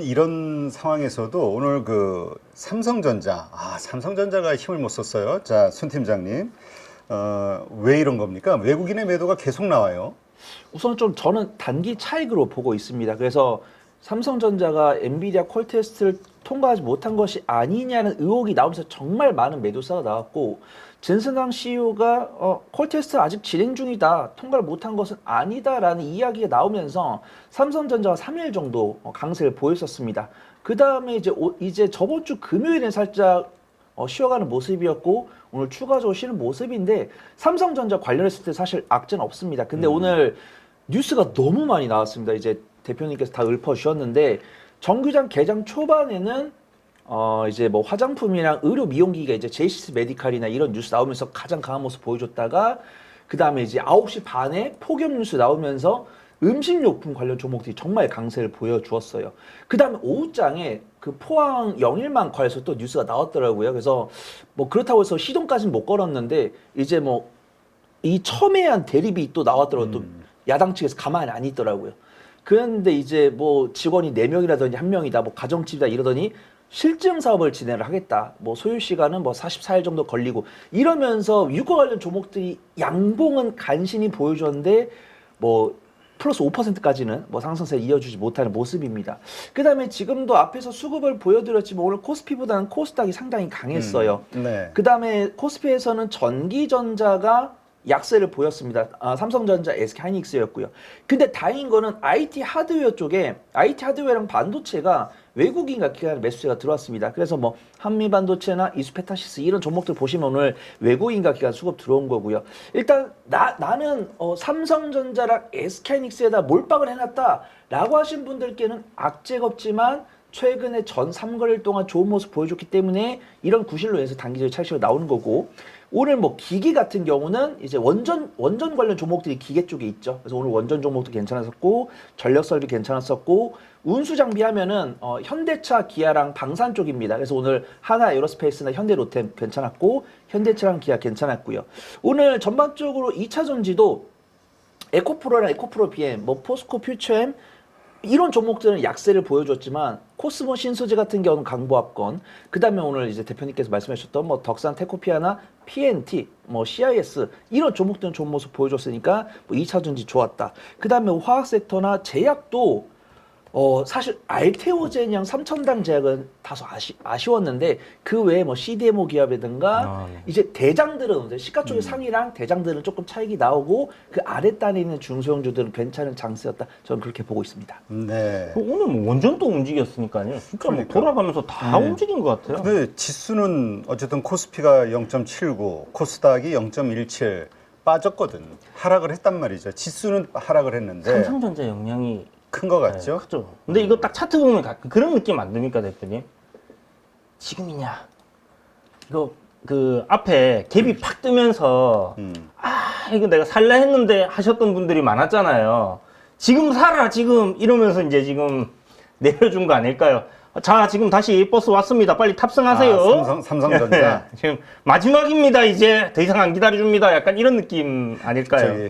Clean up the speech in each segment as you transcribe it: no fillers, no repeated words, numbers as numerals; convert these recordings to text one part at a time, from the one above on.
이런 상황에서도 오늘 그 삼성전자가 힘을 못 썼어요. 자, 손 팀장님. 왜 이런 겁니까? 외국인의 매도가 계속 나와요. 우선 좀 저는 단기 차익으로 보고 있습니다. 그래서 삼성전자가 엔비디아 콜 테스트를 통과하지 못한 것이 아니냐는 의혹이 나오면서 정말 많은 매도사가 나왔고, 진승강 CEO가 콜 테스트 아직 진행 중이다, 통과를 못한 것은 아니다라는 이야기가 나오면서 삼성전자가 3일 정도 강세를 보였었습니다. 그 다음에 이제 저번 주 금요일엔 살짝 쉬어가는 모습이었고, 오늘 추가적으로 쉬는 모습인데, 삼성전자 관련했을 때 사실 악재는 없습니다. 근데 오늘 뉴스가 너무 많이 나왔습니다. 이제 대표님께서 다 읊어주셨는데, 정규장 개장 초반에는 이제 뭐 화장품이랑 의료 미용기기가 이제 제이시스 메디칼이나 이런 뉴스 나오면서 가장 강한 모습 보여줬다가, 그 다음에 이제 9시 반에 폭염 뉴스 나오면서 음식료품 관련 종목들이 정말 강세를 보여주었어요. 그 다음에 오후장에 그 포항 영일만 과에서 또 뉴스가 나왔더라고요. 그래서 뭐 그렇다고 해서 시동까지는 못 걸었는데, 이제 뭐 이 첨예한 대립이 또 나왔더라고요. 또 야당 측에서 가만히 안 있더라고요. 그런데 이제 뭐 직원이 4명이라든지 1명이다, 뭐 가정집이다 이러더니 실증 사업을 진행을 하겠다, 뭐 소요 시간은 뭐 44일 정도 걸리고 이러면서 유가 관련 종목들이 양봉은 간신히 보여줬는데, 뭐 플러스 5%까지는 뭐 상승세 이어주지 못하는 모습입니다. 그 다음에 지금도 앞에서 수급을 보여드렸지만 오늘 코스피보다는 코스닥이 상당히 강했어요. 네. 그 다음에 코스피에서는 전기전자가 약세를 보였습니다. 삼성전자, SK하이닉스였고요. 근데 다행인 거는 IT 하드웨어 쪽에, IT 하드웨어랑 반도체가 외국인 각기가 매수세가 들어왔습니다. 그래서 뭐 한미반도체나 이수페타시스 이런 종목들 보시면 오늘 외국인 각기가 수급 들어온 거고요. 일단 나는 삼성전자랑 SK하이닉스에다 몰빵을 해놨다라고 하신 분들께는 악재가 없지만, 최근에 전 3거래일 동안 좋은 모습 보여줬기 때문에 이런 구실로 해서 단기적인 차익으로 나오는 거고, 오늘 뭐 기기 같은 경우는 이제 원전 관련 종목들이 기계 쪽에 있죠. 그래서 오늘 원전 종목도 괜찮았었고, 전력 설비 괜찮았었고, 운수 장비 하면은 현대차, 기아랑 방산 쪽입니다. 그래서 오늘 하나 에어로스페이스나 현대 로템 괜찮았고, 현대차랑 기아 괜찮았고요. 오늘 전반적으로 2차 전지도 에코프로랑 에코프로 BM, 뭐 포스코 퓨처엠 이런 종목들은 약세를 보여줬지만, 코스모 신소재 같은 경우는 강보합권, 그 다음에 오늘 이제 대표님께서 말씀하셨던 뭐 덕산 테코피아나 PNT, 뭐 CIS 이런 종목들은 좋은 모습 보여줬으니까 뭐 2차 전지 좋았다. 그 다음에 화학 섹터나 제약도 사실 알테오젠이랑 삼천당 제약은 다소 아쉬웠는데, 그 외에 뭐 CDMO 기업이든가 네. 이제 대장들은 시가 쪽의 상위랑 대장들은 조금 차익이 나오고, 그 아랫단에 있는 중소형주들은 괜찮은 장세였다. 저는 그렇게 보고 있습니다. 네. 오늘 뭐 원전도 움직였으니까요. 진짜 뭐 그러니까. 돌아가면서 다 움직인 것 같아요. 근데 지수는 어쨌든 코스피가 0.79, 코스닥이 0.17 빠졌거든. 하락을 했단 말이죠. 지수는 하락을 했는데 삼성전자 영향이 큰 거 같죠? 크죠. 근데 이거 딱 차트 보면 가끔 그런 느낌 안 듭니까, 대표님? 지금이냐? 이거 그 앞에 갭이 팍 뜨면서 이거 내가 살라 했는데 하셨던 분들이 많았잖아요. 지금 사라 지금 이러면서 이제 지금 내려준 거 아닐까요? 자, 지금 다시 버스 왔습니다. 빨리 탑승하세요. 삼성전자. 지금 마지막입니다. 이제 더 이상 안 기다려줍니다. 약간 이런 느낌 아닐까요? 저기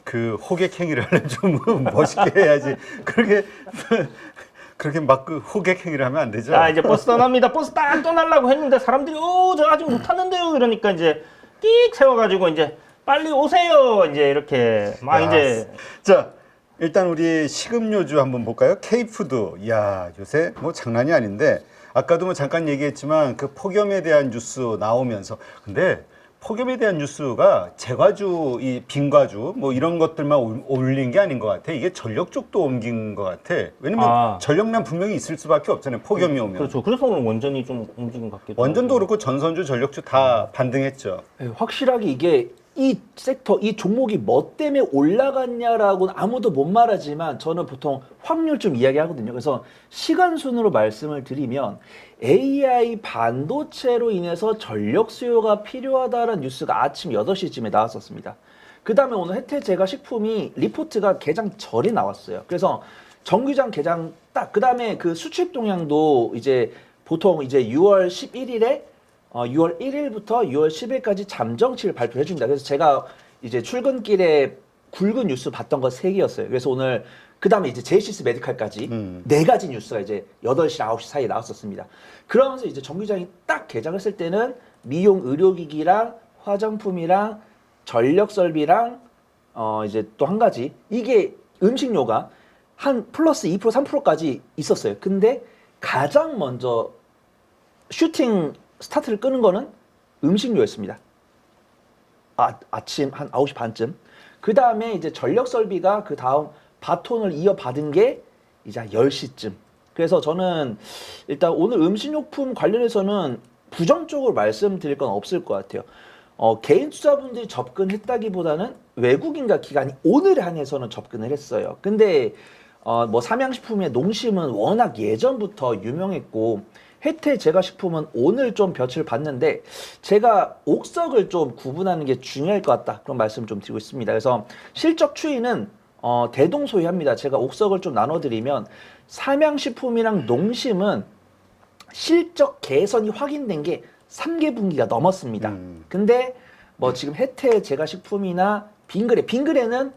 그 호객 행위를 하려면 좀 멋있게 해야지. 그렇게 막 그 호객 행위를 하면 안 되죠. 자, 이제 버스 떠납니다. 버스 딱 떠나려고 했는데 사람들이 저 아직 못 탔는데요. 이러니까 이제 띡 세워가지고 이제 빨리 오세요. 이제 이렇게 막 야, 이제 자, 일단 우리 식음료주 한번 볼까요? K푸드. 야, 요새 뭐 장난이 아닌데, 아까도 뭐 잠깐 얘기했지만 그 폭염에 대한 뉴스 나오면서, 근데 폭염에 대한 뉴스가 제과주, 이 빙과주 뭐 이런 것들만 올린 게 아닌 것 같아. 이게 전력 쪽도 옮긴 것 같아. 왜냐면 전력난 분명히 있을 수밖에 없잖아요. 폭염이 오면. 그렇죠. 그래서 오늘 원전이 좀 움직인 것 같기도 원전도 하고. 그렇고 전선주, 전력주 다 반등했죠. 네, 확실하게 이게 이 섹터, 이 종목이 뭐 때문에 올라갔냐라고는 아무도 못 말하지만, 저는 보통 확률 좀 이야기하거든요. 그래서 시간 순으로 말씀을 드리면, AI 반도체로 인해서 전력 수요가 필요하다는 뉴스가 아침 8시쯤에 나왔었습니다. 그 다음에 오늘 혜태제과식품이 리포트가 개장 전에 나왔어요. 그래서 정규장 개장 딱, 그 다음에 그 수출 동향도 이제 보통 이제 6월 11일에 6월 1일부터 6월 10일까지 잠정치를 발표해 줍니다. 그래서 제가 이제 출근길에 굵은 뉴스 봤던 거 3개였어요. 그래서 오늘 그 다음에 이제 제시스 메디칼까지 네 가지 뉴스가 이제 8시랑 9시 사이에 나왔었습니다. 그러면서 이제 정규장이 딱 개장했을 때는 미용 의료기기랑 화장품이랑 전력설비랑 이제 또 한 가지 이게 음식료가 한 플러스 2% 3%까지 있었어요. 근데 가장 먼저 슈팅 스타트를 끄는 거는 음식료였습니다. 아침 한 9시 반쯤. 그 다음에 이제 전력 설비가 그 다음 바톤을 이어받은 게 이제 한 10시쯤. 그래서 저는 일단 오늘 음식료품 관련해서는 부정적으로 말씀드릴 건 없을 것 같아요. 개인 투자분들이 접근했다기보다는 외국인과 기관이 오늘에 한해서는 접근을 했어요. 근데 뭐 삼양식품의 농심은 워낙 예전부터 유명했고 혜태 제과식품은 오늘 좀 볕을 봤는데 제가 옥석을 좀 구분하는 게 중요할 것 같다 그런 말씀을 좀 드리고 있습니다. 그래서 실적 추이는 대동소이합니다. 제가 옥석을 좀 나눠드리면 삼양식품이랑 농심은 실적 개선이 확인된 게 3개분기가 넘었습니다. 근데 뭐 지금 혜태 제과식품이나 빙그레는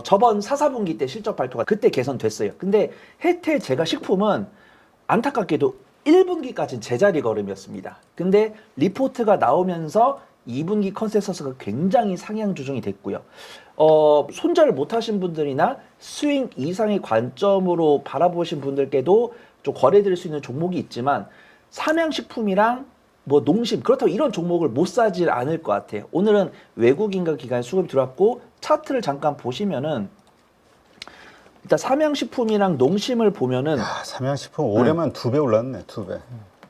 저번 4분기 때 실적 발표가 그때 개선됐어요. 근데 혜태 제과식품은 안타깝게도 1분기까지는 제자리 걸음이었습니다. 근데 리포트가 나오면서 2분기 컨센서스가 굉장히 상향 조정이 됐고요. 손절을 못하신 분들이나 스윙 이상의 관점으로 바라보신 분들께도 좀 거래드릴 수 있는 종목이 있지만 삼양식품이랑 뭐 농심 그렇다고 이런 종목을 못 사질 않을 것 같아요. 오늘은 외국인과 기관의 수급이 들어왔고 차트를 잠깐 보시면은 일단 삼양식품이랑 농심을 보면은 삼양식품 올해만 2배 올랐네, 2배.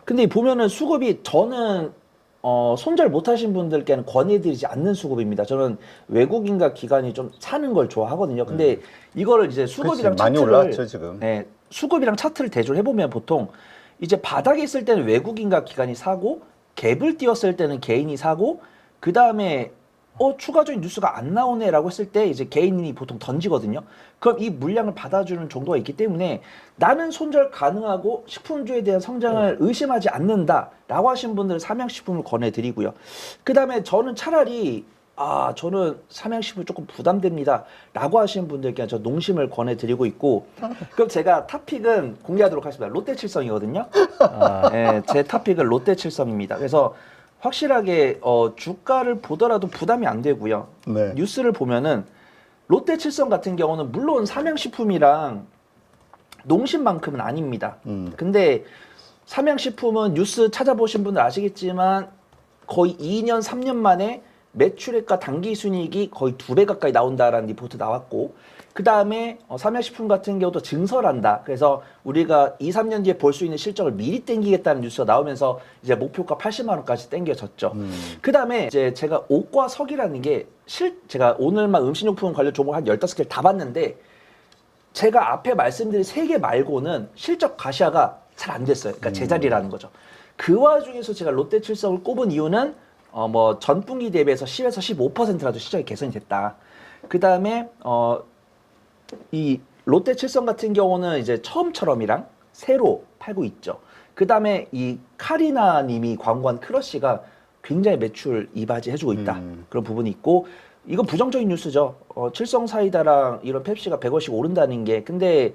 근데 보면은 수급이 저는 손절 못하신 분들께는 권해드리지 않는 수급입니다. 저는 외국인과 기관이 좀 사는 걸 좋아하거든요. 근데 이거를 이제 수급이랑 그치, 많이 차트를 올라왔죠, 지금. 네, 수급이랑 차트를 대조를 해보면 보통 이제 바닥에 있을 때는 외국인과 기관이 사고 갭을 띄웠을 때는 개인이 사고 그 다음에 추가적인 뉴스가 안 나오네라고 했을 때 이제 개인이 보통 던지거든요. 그럼 이 물량을 받아주는 정도가 있기 때문에 나는 손절 가능하고 식품주에 대한 성장을 의심하지 않는다라고 하신 분들은 삼양식품을 권해드리고요. 그 다음에 저는 차라리 저는 삼양식품 조금 부담됩니다 라고 하시는 분들께 저 농심을 권해드리고 있고 그럼 제가 탑픽은 공개하도록 하겠습니다. 롯데칠성이거든요. 네, 제 탑픽은 롯데칠성입니다. 그래서 확실하게 주가를 보더라도 부담이 안 되고요. 네. 뉴스를 보면은 롯데칠성 같은 경우는 물론 삼양식품이랑 농심만큼은 아닙니다. 근데 삼양식품은 뉴스 찾아보신 분들 아시겠지만 거의 2년, 3년 만에 매출액과 당기순이익이 거의 2배 가까이 나온다라는 리포트 나왔고 그 다음에 삼양식품 같은 경우도 증설한다. 그래서 우리가 2, 3년 뒤에 볼 수 있는 실적을 미리 땡기겠다는 뉴스가 나오면서 이제 목표가 80만 원까지 땡겨졌죠. 그 다음에 이제 제가 옥과 석이라는 게 제가 오늘만 음식료품 관련 종목 한 15개를 다 봤는데 제가 앞에 말씀드린 3개 말고는 실적 가시화가 잘 안 됐어요. 그러니까 제자리라는 거죠. 그 와중에서 제가 롯데칠성을 꼽은 이유는 뭐 전분기 대비해서 10에서 15%라도 실적이 개선이 됐다. 그 다음에 이 롯데칠성 같은 경우는 이제 처음처럼이랑 새로 팔고 있죠. 그 다음에 이 카리나님이 광고한 크러쉬가 굉장히 매출 이바지 해주고 있다. 그런 부분이 있고 이건 부정적인 뉴스죠. 칠성 사이다랑 이런 펩시가 100원씩 오른다는 게 근데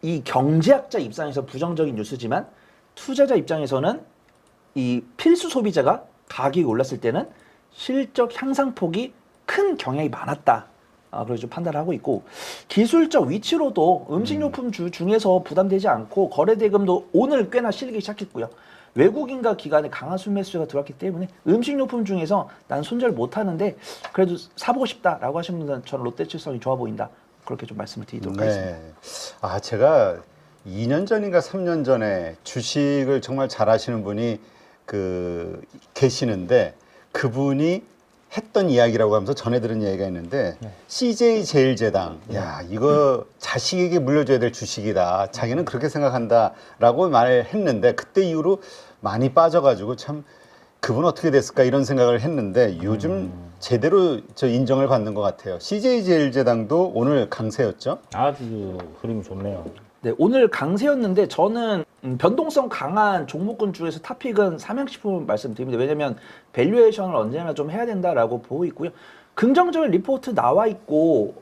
이 경제학자 입장에서 부정적인 뉴스지만 투자자 입장에서는 이 필수 소비자가 가격이 올랐을 때는 실적 향상폭이 큰 경향이 많았다. 그래서 좀 판단을 하고 있고 기술적 위치로도 음식료품 주 중에서 부담되지 않고 거래대금도 오늘 꽤나 실리기 시작했고요. 외국인과 기관의 강한 순매수가 들어왔기 때문에 음식료품 중에서 난 손절 못하는데 그래도 사보고 싶다라고 하시는 분들은 저는 롯데칠성이 좋아 보인다. 그렇게 좀 말씀을 드리도록 하겠습니다. 제가 2년 전인가 3년 전에 주식을 정말 잘하시는 분이 계시는데 그분이 했던 이야기라고 하면서 전해들은 이야기가 있는데 CJ 제일제당 이거 자식에게 물려줘야 될 주식이다. 자기는 그렇게 생각한다라고 말했는데 그때 이후로 많이 빠져가지고 참 그분 어떻게 됐을까 이런 생각을 했는데 요즘 제대로 저 인정을 받는 것 같아요. CJ 제일제당도 오늘 강세였죠? 아주 흐름이 좋네요. 네, 오늘 강세였는데 저는 변동성 강한 종목군 중에서 탑픽은 삼양식품 말씀드립니다. 왜냐면 밸류에이션을 언제나 좀 해야 된다라고 보고 있고요. 긍정적 리포트 나와 있고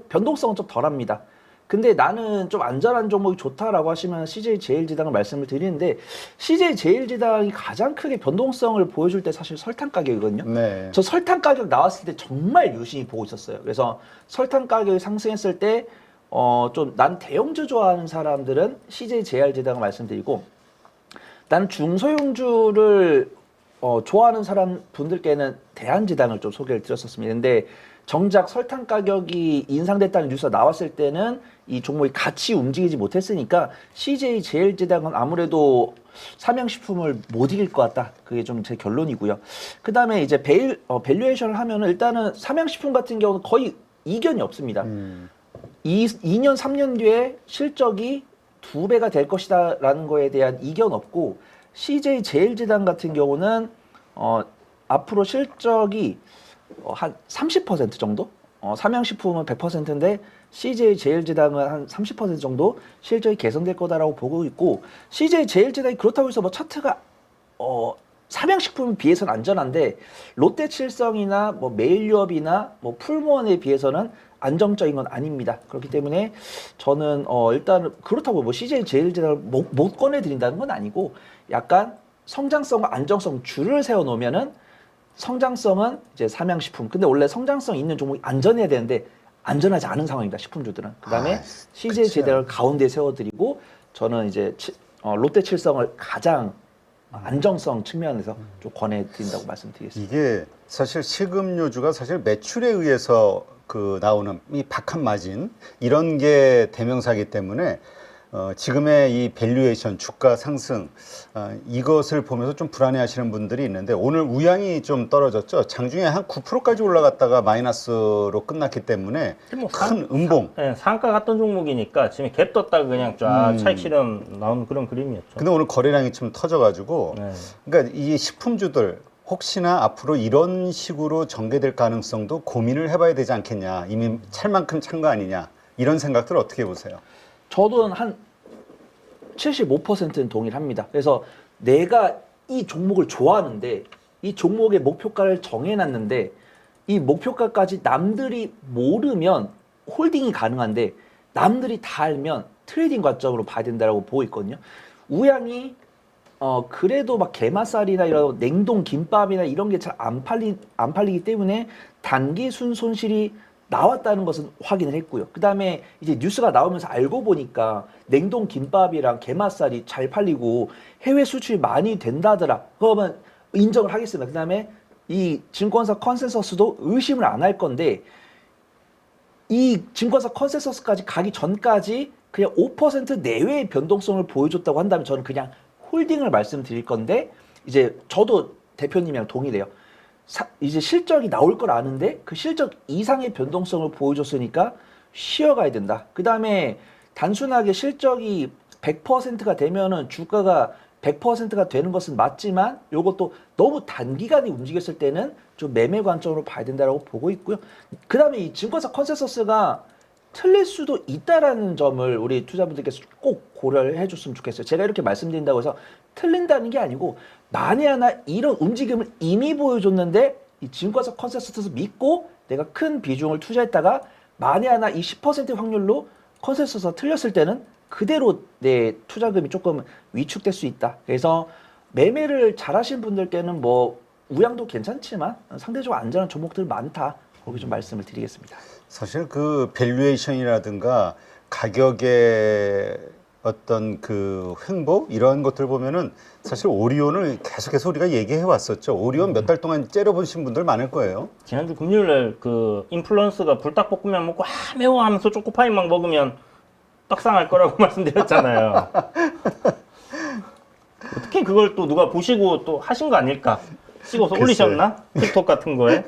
변동성은 좀 덜합니다. 근데 나는 좀 안전한 종목이 좋다라고 하시면 CJ제일제당을 말씀을 드리는데 CJ제일제당이 가장 크게 변동성을 보여줄 때 사실 설탕 가격이거든요. 네. 저 설탕 가격 나왔을 때 정말 유심히 보고 있었어요. 그래서 설탕 가격이 상승했을 때 좀 난 대형주 좋아하는 사람들은 CJ제일제당을 말씀드리고 난 중소형주를 좋아하는 사람 분들께는 대한제당을 좀 소개를 드렸었습니다. 근데 정작 설탕 가격이 인상됐다는 뉴스가 나왔을 때는 이 종목이 같이 움직이지 못했으니까 CJ제일제당은 아무래도 삼양식품을 못 이길 것 같다. 그게 좀 제 결론이고요. 그 다음에 이제 밸류에이션을 하면은 일단은 삼양식품 같은 경우는 거의 이견이 없습니다. 2년, 3년 뒤에 실적이 2배가 될 것이다 라는 거에 대한 이견 없고 CJ제일제당 같은 경우는 앞으로 실적이 한 30% 정도? 삼양식품은 100%인데 CJ제일제당은 한 30% 정도 실적이 개선될 거다라고 보고 있고 CJ제일제당이 그렇다고 해서 뭐 차트가 삼양식품에 비해서는 안전한데 롯데칠성이나 뭐 메일유업이나 뭐 풀무원에 비해서는 안정적인 건 아닙니다. 그렇기 때문에 저는 일단 그렇다고 뭐 CJ제일제당을 못 꺼내드린다는 건 아니고 약간 성장성과 안정성 줄을 세워놓으면은 성장성은 이제 삼양식품. 근데 원래 성장성 있는 종목이 안전해야 되는데 안전하지 않은 상황입니다. 식품주들은. 그다음에 CJ제일제당을 가운데 세워드리고 저는 이제 롯데칠성을 가장 안정성 측면에서 좀 권해드린다고 말씀드리겠습니다. 이게 사실 식음료주가 사실 매출에 의해서 그 나오는 이 박한 마진 이런 게 대명사기 때문에 지금의 이 밸류에이션 주가 상승 이것을 보면서 좀 불안해하시는 분들이 있는데 오늘 우양이 좀 떨어졌죠. 장중에 한 9%까지 올라갔다가 마이너스로 끝났기 때문에 큰 음봉. 네, 상가 같던 종목이니까 지금 갭 떴다가 그냥 쫙 차익 실현 나오는 그런 그림이었죠. 근데 오늘 거래량이 좀 터져가지고 네. 그러니까 이 식품주들 혹시나 앞으로 이런 식으로 전개될 가능성도 고민을 해봐야 되지 않겠냐. 이미 찰 만큼 찬 거 아니냐. 이런 생각들 어떻게 보세요? 저도 한 75%는 동일합니다. 그래서 내가 이 종목을 좋아하는데 이 종목의 목표가를 정해놨는데 이 목표가까지 남들이 모르면 홀딩이 가능한데 남들이 다 알면 트레이딩 관점으로 봐야 된다고 보고 있거든요. 우양이 그래도 막 게맛살이나 이런 냉동 김밥이나 이런 게 잘 안 팔리기 때문에 단기 순손실이 나왔다는 것은 확인을 했고요. 그 다음에 이제 뉴스가 나오면서 알고 보니까 냉동 김밥이랑 게맛살이 잘 팔리고 해외 수출이 많이 된다더라. 그러면 인정을 하겠습니다. 그 다음에 이 증권사 컨센서스도 의심을 안 할 건데 이 증권사 컨센서스까지 가기 전까지 그냥 5% 내외의 변동성을 보여줬다고 한다면 저는 그냥 홀딩을 말씀드릴 건데 이제 저도 대표님이랑 동의돼요. 이제 실적이 나올 걸 아는데 그 실적 이상의 변동성을 보여줬으니까 쉬어가야 된다. 그 다음에 단순하게 실적이 100%가 되면은 주가가 100%가 되는 것은 맞지만 이것도 너무 단기간에 움직였을 때는 좀 매매 관점으로 봐야 된다고 보고 있고요. 그 다음에 이 증권사 컨센서스가 틀릴 수도 있다라는 점을 우리 투자분들께서 꼭 고려를 해줬으면 좋겠어요. 제가 이렇게 말씀드린다고 해서 틀린다는 게 아니고 만에 하나 이런 움직임을 이미 보여줬는데 이 증권사 컨센서스 믿고 내가 큰 비중을 투자했다가 만에 하나 이 10% 확률로 컨센서스가 틀렸을 때는 그대로 내 투자금이 조금 위축될 수 있다. 그래서 매매를 잘하신 분들께는 뭐 우양도 괜찮지만 상대적으로 안전한 종목들 많다. 거기 좀 말씀을 드리겠습니다. 사실 그 밸류에이션이라든가 가격의 어떤 그 횡보 이런 것들 보면은 사실 오리온을 계속해서 우리가 얘기해 왔었죠. 오리온 몇 달 동안 째려보신 분들 많을 거예요. 지난주 금요일날 그 인플루언서가 불닭볶음면 먹고 매워 하면서 초코파이 막 먹으면 떡상할 거라고 말씀드렸잖아요. 어떻게 그걸 또 누가 보시고 또 하신 거 아닐까? 찍어서 글쎄. 올리셨나? 틱톡 같은 거에?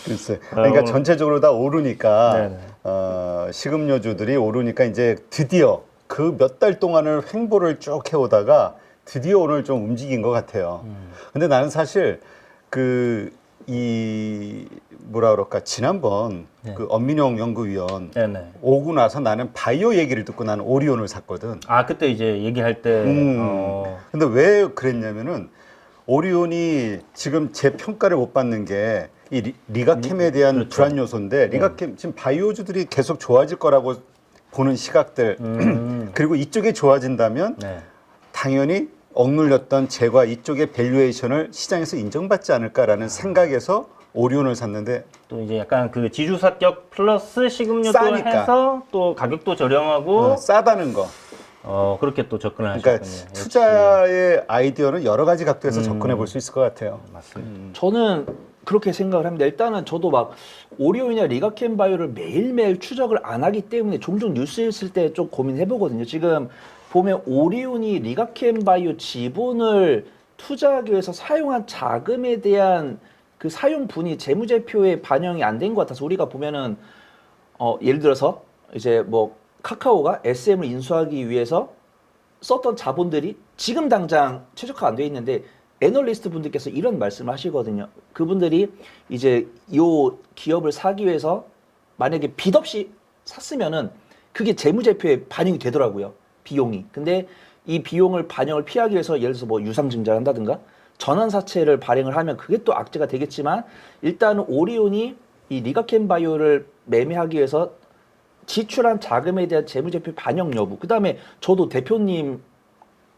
글쎄. 그러니까 오늘- 전체적으로 다 오르니까 네네. 식음료주들이 오르니까 이제 드디어 그 몇 달 동안을 횡보를 쭉 해오다가 드디어 오늘 좀 움직인 것 같아요. 근데 나는 사실 뭐라 그럴까 지난번 네. 그 엄민영 연구위원 네네. 오고 나서 나는 바이오 얘기를 듣고 나는 오리온을 샀거든. 아 그때 이제 얘기할 때 근데 왜 그랬냐면은 오리온이 지금 제 평가를 못 받는 게 이 리가캠에 대한 그렇죠. 불안 요소인데 리가캠 지금 바이오주들이 계속 좋아질 거라고 보는 시각들 그리고 이쪽이 좋아진다면 네. 당연히 억눌렸던 제과 이쪽의 밸류에이션을 시장에서 인정받지 않을까라는 생각에서 오리온을 샀는데 또 이제 약간 그 지주사격 플러스 식음료도 싸니까. 해서 또 가격도 저렴하고 싸다는 거. 그렇게 또 접근을 그러니까 하셨군요. 역시. 투자의 아이디어는 여러 가지 각도에서 접근해 볼 수 있을 것 같아요. 맞습니다. 저는 그렇게 생각을 합니다. 일단은 저도 막 오리온이나 리가켄 바이오를 매일매일 추적을 안 하기 때문에 종종 뉴스에 있을 때 좀 고민해 보거든요. 지금 보면 오리온이 리가켄 바이오 지분을 투자하기 위해서 사용한 자금에 대한 그 사용분이 재무제표에 반영이 안 된 것 같아서 우리가 보면은 예를 들어서 이제 뭐 카카오가 SM을 인수하기 위해서 썼던 자본들이 지금 당장 최적화 안 돼 있는데 애널리스트 분들께서 이런 말씀을 하시거든요. 그분들이 이제 요 기업을 사기 위해서 만약에 빚 없이 샀으면은 그게 재무제표에 반영이 되더라고요. 비용이. 근데 이 비용을 반영을 피하기 위해서 예를 들어서 뭐 유상증자를 한다든가 전환사채를 발행을 하면 그게 또 악재가 되겠지만 일단은 오리온이 이 리가켄 바이오를 매매하기 위해서 지출한 자금에 대한 재무제표 반영 여부. 그다음에 저도 대표님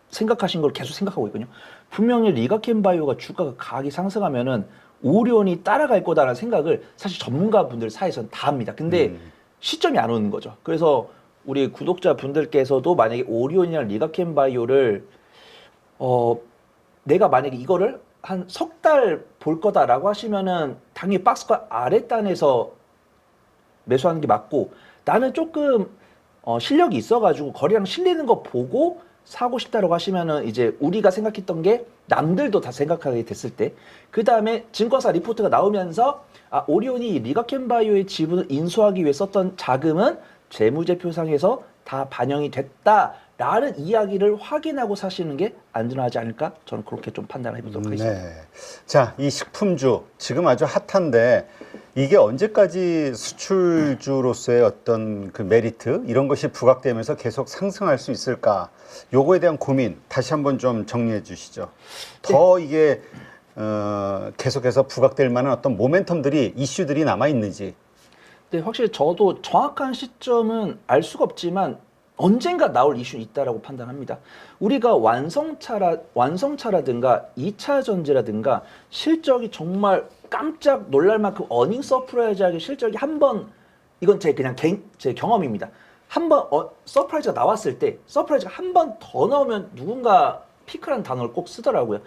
생각하신 걸 계속 생각하고 있거든요. 분명히 리가켄 바이오가 주가가 가격이 상승하면은 오리온이 따라갈 거다라는 생각을 사실 전문가분들 사이에서는 다 합니다. 근데 시점이 안 오는 거죠. 그래서 우리 구독자분들께서도 만약에 오리온이나 리가켄 바이오를 내가 만약에 이거를 한 석 달 볼 거다라고 하시면은 당연히 박스권 아랫단에서 매수하는 게 맞고 나는 조금 실력이 있어가지고 거래량 실리는 거 보고 사고 싶다라고 하시면은 이제 우리가 생각했던 게 남들도 다 생각하게 됐을 때 그 다음에 증권사 리포트가 나오면서 오리온이 리가켄 바이오의 지분을 인수하기 위해 썼던 자금은 재무제표상에서 다 반영이 됐다라는 이야기를 확인하고 사시는 게 안전하지 않을까? 저는 그렇게 좀 판단을 해보도록 하겠습니다. 네. 자, 이 식품주 지금 아주 핫한데 이게 언제까지 수출주로서의 어떤 그 메리트 이런 것이 부각되면서 계속 상승할 수 있을까? 요거에 대한 고민 다시 한번 좀 정리해 주시죠. 더 이게 계속해서 부각될 만한 어떤 모멘텀들이 이슈들이 남아 있는지. 네, 확실히 저도 정확한 시점은 알 수가 없지만 언젠가 나올 이슈는 있다라고 판단합니다. 우리가 완성차라든가 2차 전지라든가 실적이 정말 깜짝 놀랄 만큼 어닝 서프라이즈하게 실적이 한번 이건 제 경험입니다. 한번 서프라이즈가 나왔을 때 서프라이즈가 한 번 더 나오면 누군가 피크라는 단어를 꼭 쓰더라고요.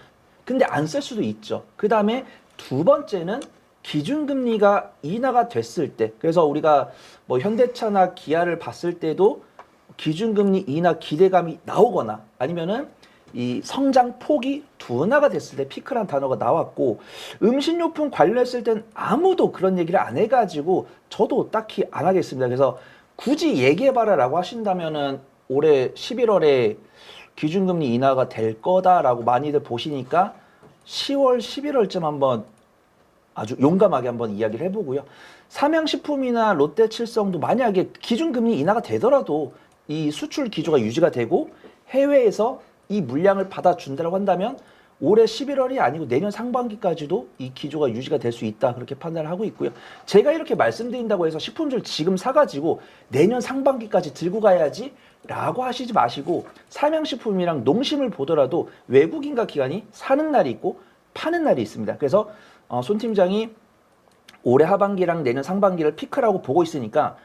근데 안 쓸 수도 있죠. 그 다음에 두 번째는 기준금리가 인하가 됐을 때 그래서 우리가 뭐 현대차나 기아를 봤을 때도 기준금리 인하 기대감이 나오거나 아니면은 이 성장 폭이 둔화가 됐을 때 피크란 단어가 나왔고 음식료품 관련했을 땐 아무도 그런 얘기를 안 해가지고 저도 딱히 안 하겠습니다. 그래서 굳이 얘기해봐라 라고 하신다면은 올해 11월에 기준금리 인하가 될 거다라고 많이들 보시니까 10월, 11월쯤 한번 아주 용감하게 한번 이야기를 해보고요. 삼양식품이나 롯데칠성도 만약에 기준금리 인하가 되더라도 이 수출 기조가 유지가 되고 해외에서 이 물량을 받아준다고 한다면 올해 11월이 아니고 내년 상반기까지도 이 기조가 유지가 될 수 있다 그렇게 판단을 하고 있고요. 제가 이렇게 말씀드린다고 해서 식품주를 지금 사가지고 내년 상반기까지 들고 가야지 라고 하시지 마시고 삼양식품이랑 농심을 보더라도 외국인과 기관이 사는 날이 있고 파는 날이 있습니다. 그래서 손 팀장이 올해 하반기랑 내년 상반기를 피크라고 보고 있으니까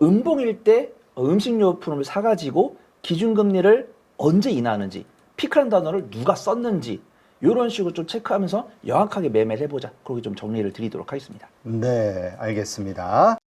음봉일 때 음식료품을 사가지고 기준금리를 언제 인하하는지 피크라는 단어를 누가 썼는지 이런 식으로 좀 체크하면서 명확하게 매매를 해보자. 그렇게 좀 정리를 드리도록 하겠습니다. 네, 알겠습니다.